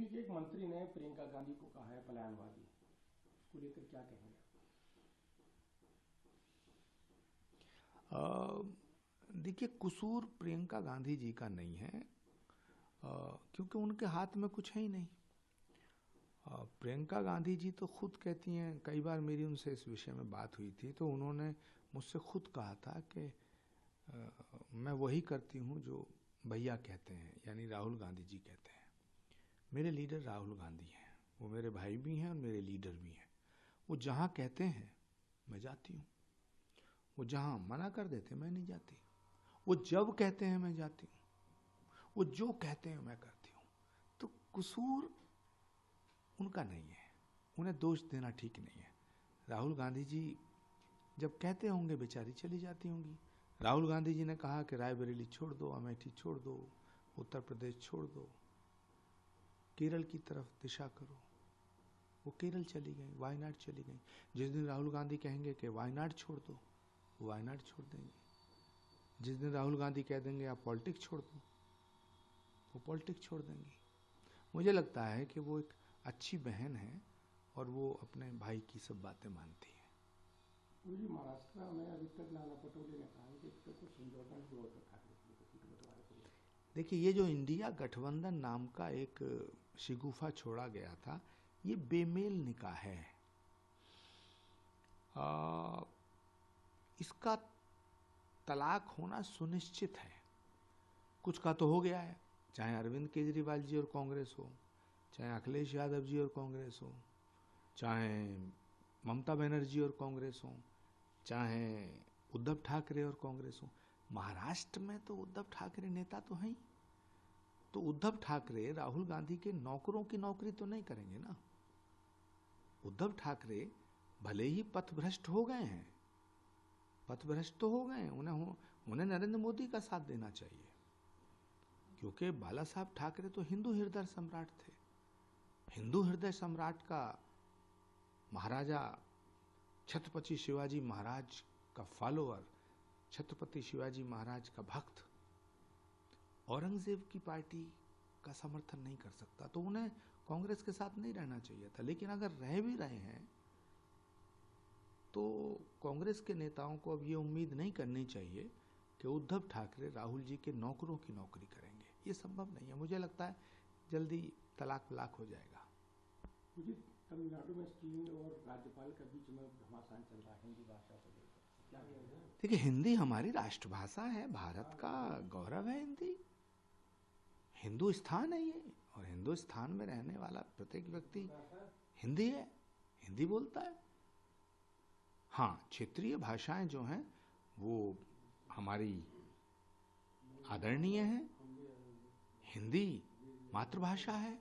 UP के एक मंत्री ने प्रियंका गांधी को कहा है पलायनवादी, उसको लेकर क्या कहेंगे? देखिए, कसूर प्रियंका गांधी जी का नहीं है, क्योंकि उनके हाथ में कुछ है ही नहीं। प्रियंका गांधी जी तो खुद कहती हैं, कई बार मेरी उनसे इस विषय में बात हुई थी, तो उन्होंने मुझसे खुद कहा था कि मैं वही करती हूँ जो भैया कहते हैं, यानी राहुल गांधी जी कहते हैं। मेरे लीडर राहुल गांधी हैं, वो मेरे भाई भी हैं और मेरे लीडर भी हैं। वो जहाँ कहते हैं मैं जाती हूँ, वो जहाँ मना कर देते मैं नहीं जाती। वो जब कहते हैं मैं जाती हूँ, वो जो कहते हैं मैं करती हूँ। तो कसूर उनका नहीं है, उन्हें दोष देना ठीक नहीं है। राहुल गांधी जी जब कहते होंगे बेचारी चली जाती होंगी। राहुल गांधी जी ने कहा कि रायबरेली छोड़ दो, अमेठी छोड़ दो, उत्तर प्रदेश छोड़ दो, केरल की तरफ दिशा करो। वो केरल चली गई, वायनाड चली गई। जिस दिन राहुल गांधी कहेंगे कि वायनाड छोड़ दो, वो वायनाड छोड़ देंगे। जिस दिन राहुल गांधी कह देंगे आप पॉलिटिक्स छोड़ दो, वो पॉलिटिक्स छोड़ देंगी। मुझे लगता है कि वो एक अच्छी बहन है और वो अपने भाई की सब बातें मानती है। महाराष्ट्र में अभी तक नाना पटोले ने कहा कि इसका कुछ समझौता नहीं हुआ था बंटवारे को। देखिए, ये जो इंडिया गठबंधन नाम का एक शिगुफा छोड़ा गया था, ये बेमेल निकाह है। इसका तलाक होना सुनिश्चित है। कुछ का तो हो गया है, चाहे अरविंद केजरीवाल जी और कांग्रेस हो, चाहे अखिलेश यादव जी और कांग्रेस हो, चाहे ममता बनर्जी और कांग्रेस हो, चाहे उद्धव ठाकरे और कांग्रेस हो। महाराष्ट्र में तो उद्धव ठाकरे नेता तो हैं ही, तो उद्धव ठाकरे राहुल गांधी के नौकरों की नौकरी तो नहीं करेंगे ना। उद्धव ठाकरे भले ही पथभ्रष्ट हो गए हैं, पथभ्रष्ट तो हो गए, उन्हें नरेंद्र मोदी का साथ देना चाहिए, क्योंकि बाला साहब ठाकरे तो हिंदू हृदय सम्राट थे। हिंदू हृदय सम्राट का महाराजा छत्रपति शिवाजी महाराज का फॉलोअर, छत्रपति शिवाजी महाराज का भक्त औरंगजेब की पार्टी का समर्थन नहीं कर सकता, तो उन्हें कांग्रेस के साथ नहीं रहना चाहिए था। लेकिन अगर रह भी रहे हैं तो कांग्रेस के नेताओं को अब ये उम्मीद नहीं करनी चाहिए कि उद्धव ठाकरे राहुल जी के नौकरों की नौकरी करेंगे। ये संभव नहीं है। मुझे लगता है जल्दी तलाक वलाक हो जाएगा। तमिलनाडु में स्टीलिंग और राज्यपाल के बीच में घमासान चल रहा है हिंदी भाषा को लेकर, क्या है? देखिए, हिंदी हमारी राष्ट्रभाषा है, भारत का गौरव है हिंदी। हिंदुस्तान है ये, और हिंदुस्तान में रहने वाला प्रत्येक व्यक्ति हिंदी है, हिंदी बोलता है। हाँ, क्षेत्रीय भाषाएं जो हैं वो हमारी आदरणीय हैं। हिंदी मातृभाषा है,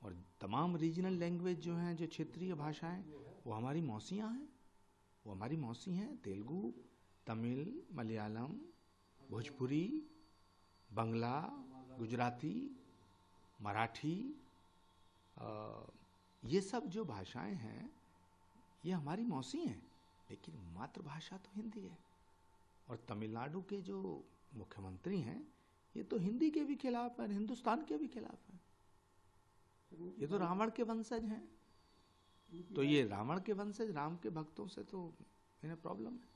और तमाम रीजनल लैंग्वेज जो हैं, जो क्षेत्रीय भाषाएं, वो हमारी मौसियाँ हैं, वो हमारी मौसी हैं। तेलुगु, तमिल, मलयालम, भोजपुरी, बंगला, गुजराती, मराठी, ये सब जो भाषाएं हैं ये हमारी मौसी हैं, लेकिन मातृभाषा तो हिंदी है। और तमिलनाडु के जो मुख्यमंत्री हैं ये तो हिंदी के भी खिलाफ हैं, हिंदुस्तान के भी खिलाफ हैं। ये तो रावण के वंशज हैं, तो ये रावण के वंशज राम के भक्तों से तो इन्हें प्रॉब्लम है।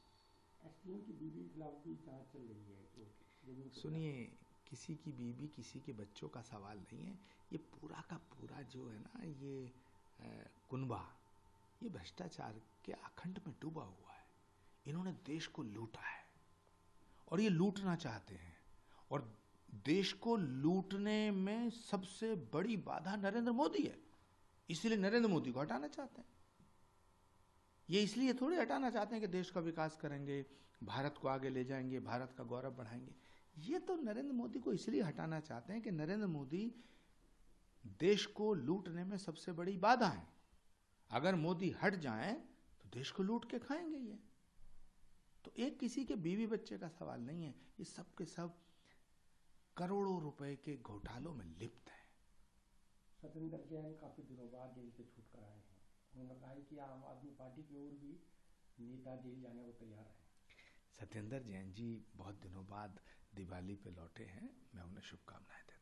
सुनिए, किसी की बीवी किसी के बच्चों का सवाल नहीं है। ये पूरा का पूरा जो है ना, ये कुनबा, ये भ्रष्टाचार के अखंड में डूबा हुआ है। इन्होंने देश को लूटा है और ये लूटना चाहते हैं, और देश को लूटने में सबसे बड़ी बाधा नरेंद्र मोदी है, इसलिए नरेंद्र मोदी को हटाना चाहते हैं। ये इसलिए थोड़ी हटाना चाहते हैं कि देश का विकास करेंगे, भारत को आगे ले जाएंगे, भारत का गौरव बढ़ाएंगे। ये तो नरेंद्र मोदी को इसलिए हटाना चाहते हैं कि नरेंद्र मोदी देश को लूटने में सबसे बड़ी बाधा है। अगर मोदी हट जाएं तो देश को लूट के खाएंगे ये। तो एक किसी के बीवी बच्चे का सवाल नहीं है, ये सब के सब करोड़ों रुपए के घोटालों में लिप्त है। सत्येंद्र जैन काफी दिनों बाद जेल से छूट कर आए हैं। उन्होंने कहा कि आम आदमी पार्टी की ओर भी नेता जेल जाने को तैयार है। सत्येंद्र जैन जी बहुत दिनों बाद दिवाली पे लौटे हैं, मैं उन्हें शुभकामनाएं देता हूं।